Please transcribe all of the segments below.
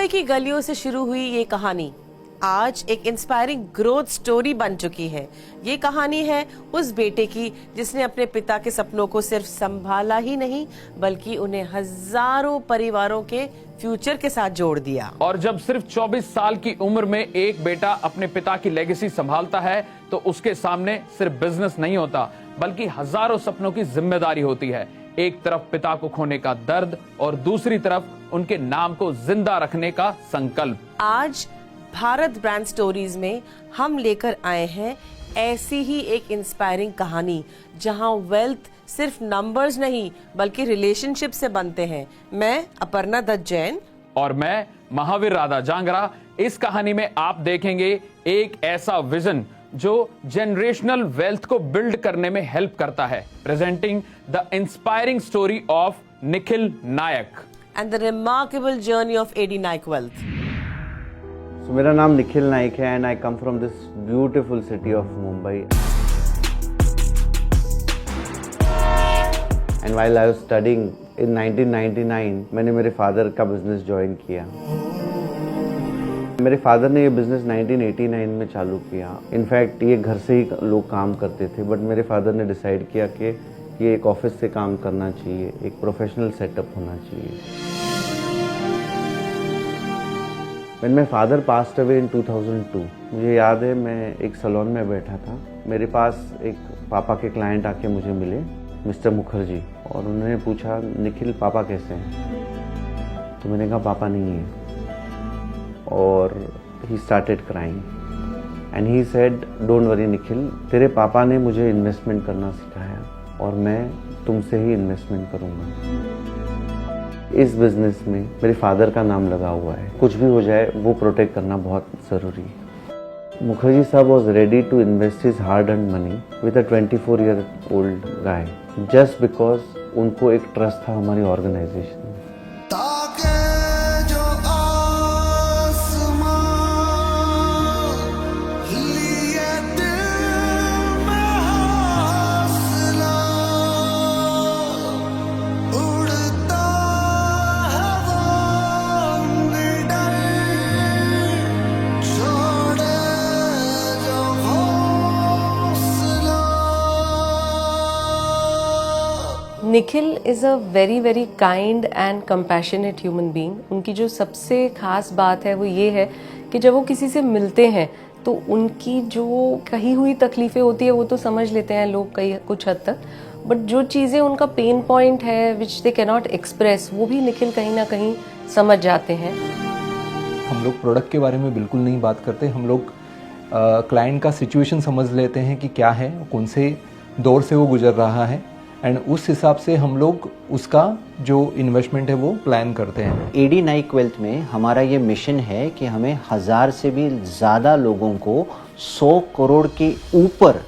मुंबई की गलियों से शुरू हुई ये कहानी आज एक इंस्पायरिंग ग्रोथ स्टोरी बन चुकी है। ये कहानी है उस बेटे की जिसने अपने पिता के सपनों को सिर्फ संभाला ही नहीं बल्कि उन्हें हजारों परिवारों के फ्यूचर के साथ जोड़ दिया। और जब सिर्फ 24 साल की उम्र में एक बेटा अपने पिता की लेगेसी संभालता है तो उसके सामने सिर्फ बिजनेस नहीं होता बल्कि हजारों सपनों की जिम्मेदारी होती है। एक तरफ पिता को खोने का दर्द और दूसरी तरफ उनके नाम को जिंदा रखने का संकल्प। आज भारत ब्रांड स्टोरीज में हम लेकर आए हैं ऐसी ही एक इंस्पायरिंग कहानी जहां वेल्थ सिर्फ नंबर्स नहीं बल्कि रिलेशनशिप से बनते हैं। मैं अपर्णा दत्त जैन और मैं महावीर राधा जांगरा। इस कहानी में आप देखेंगे एक ऐसा विजन जो जनरेशनल वेल्थ को बिल्ड करने में हेल्प करता है। Presenting the inspiring story of Nikhil Nayak and the remarkable journey of AD Nayak Wealth. मेरा नाम निखिल नाइक है and I come from this beautiful city of Mumbai. And while I was studying in 1999 मैंने मेरे फादर का बिजनेस ज्वाइन किया। मेरे फादर ने ये बिजनेस 1989 में चालू किया। इनफैक्ट ये घर से ही लोग काम करते थे बट मेरे फादर ने डिसाइड किया कि ये एक ऑफिस से काम करना चाहिए, एक प्रोफेशनल सेटअप होना चाहिए। When my father passed away in 2002, मुझे याद है मैं एक सैलून में बैठा था। मेरे पास एक पापा के क्लाइंट आके मुझे मिले, मिस्टर मुखर्जी, और उन्होंने पूछा निखिल पापा कैसे हैं? तो मैंने कहा पापा नहीं है। और he started crying and he said don't worry Nikhil, तेरे पापा ने मुझे इन्वेस्टमेंट करना सिखाया और मैं तुमसे ही इन्वेस्टमेंट करूँगा। इस बिजनेस में मेरे फादर का नाम लगा हुआ है, कुछ भी हो जाए वो प्रोटेक्ट करना बहुत ज़रूरी है। Mukherjee sahab was ready to invest his hard earned money with a 24-year-old guy just because उनको एक ट्रस्ट था हमारी ऑर्गेनाइजेशन में। Nikhil is a very kind and compassionate human being. उनकी जो सबसे खास बात है वो ये है कि जब वो किसी से मिलते हैं तो उनकी जो कही हुई तकलीफ़ें होती है वो तो समझ लेते हैं लोग कई कुछ हद तक, बट जो चीज़ें उनका पेन पॉइंट है विच दे कैन नॉट एक्सप्रेस वो भी निखिल कहीं ना कहीं समझ जाते हैं। हम लोग प्रोडक्ट के बारे में बिल्कुल नहीं बात करते, हम लोग क्लाइंट का सिचुएशन समझ लेते हैं कि क्या है, कौन से दौर से वो गुजर रहा है एंड उस हिसाब से हम लोग उसका जो इन्वेस्टमेंट है वो प्लान करते हैं। एडी नाइक वेल्थ में हमारा ये मिशन है कि हमें 1000 से भी ज़्यादा लोगों को 100 करोड़ के ऊपर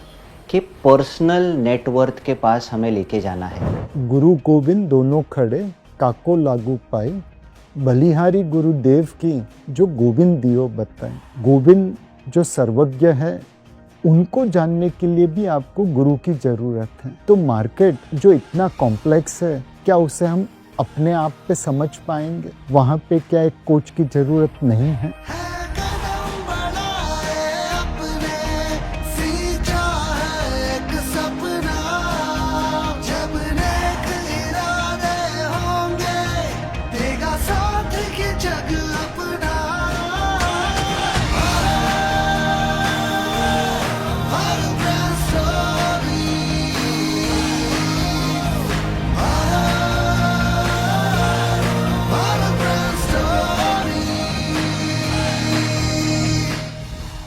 के पर्सनल नेटवर्थ के पास हमें लेके जाना है। गुरु गोविंद दोनों खड़े काको लागू पाए, बलिहारी गुरुदेव की जो गोविंद दियो बताए। गोविंद जो सर्वज्ञ है उनको जानने के लिए भी आपको गुरु की ज़रूरत है। तो मार्केट जो इतना कॉम्प्लेक्स है क्या उसे हम अपने आप पे समझ पाएंगे? वहाँ पे क्या एक कोच की ज़रूरत नहीं है?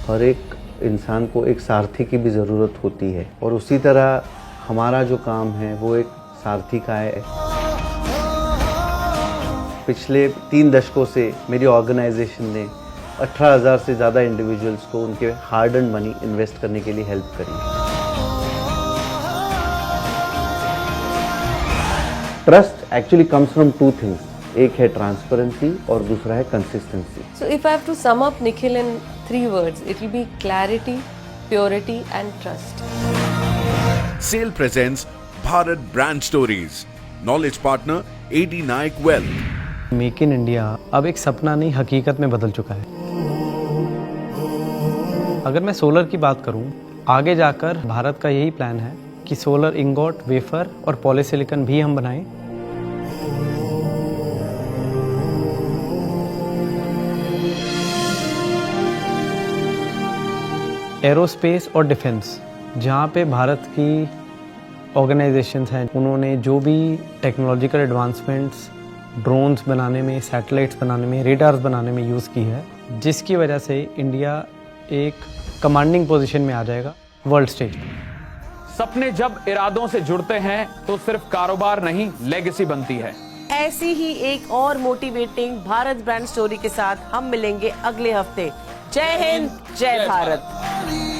हर एक इंसान को एक सारथी की भी ज़रूरत होती है और उसी तरह हमारा जो काम है वो एक सारथी का है। पिछले 3 दशकों से मेरी ऑर्गेनाइजेशन ने 18,000 से ज़्यादा इंडिविजुअल्स को उनके हार्ड अर्न्ड मनी इन्वेस्ट करने के लिए हेल्प करी। Trust actually comes from 2 things, एक है ट्रांसपेरेंसी और दूसरा है consistency. So if I have to sum up Nikhil in 3 words, it will be clarity, purity and trust. SAIL presents Bharat Brand Stories. Knowledge partner AD Naik Wealth. Make in India अब एक सपना नहीं हकीकत में बदल चुका है। अगर मैं सोलर की बात करूं, आगे जाकर भारत का यही प्लान है कि सोलर इंगोट, वेफर और पॉलीसिलिकॉन भी हम बनाएं। एरोस्पेस और डिफेंस, जहां पे भारत की ऑर्गेनाइजेशंस हैं, उन्होंने जो भी टेक्नोलॉजिकल एडवांसमेंट्स ड्रोन्स बनाने में, सैटेलाइट्स बनाने में, रेडार्स बनाने में यूज़ की है, जिसकी वजह से इंडिया एक कमांडिंग पोजीशन में आ जाएगा वर्ल्ड स्टेज पे। सपने जब इरादों से जुड़ते हैं तो सिर्फ कारोबार नहीं, लेगेसी बनती है। ऐसी ही एक और मोटिवेटिंग भारत ब्रांड स्टोरी के साथ हम मिलेंगे अगले हफ्ते। जय हिंद, जय भारत।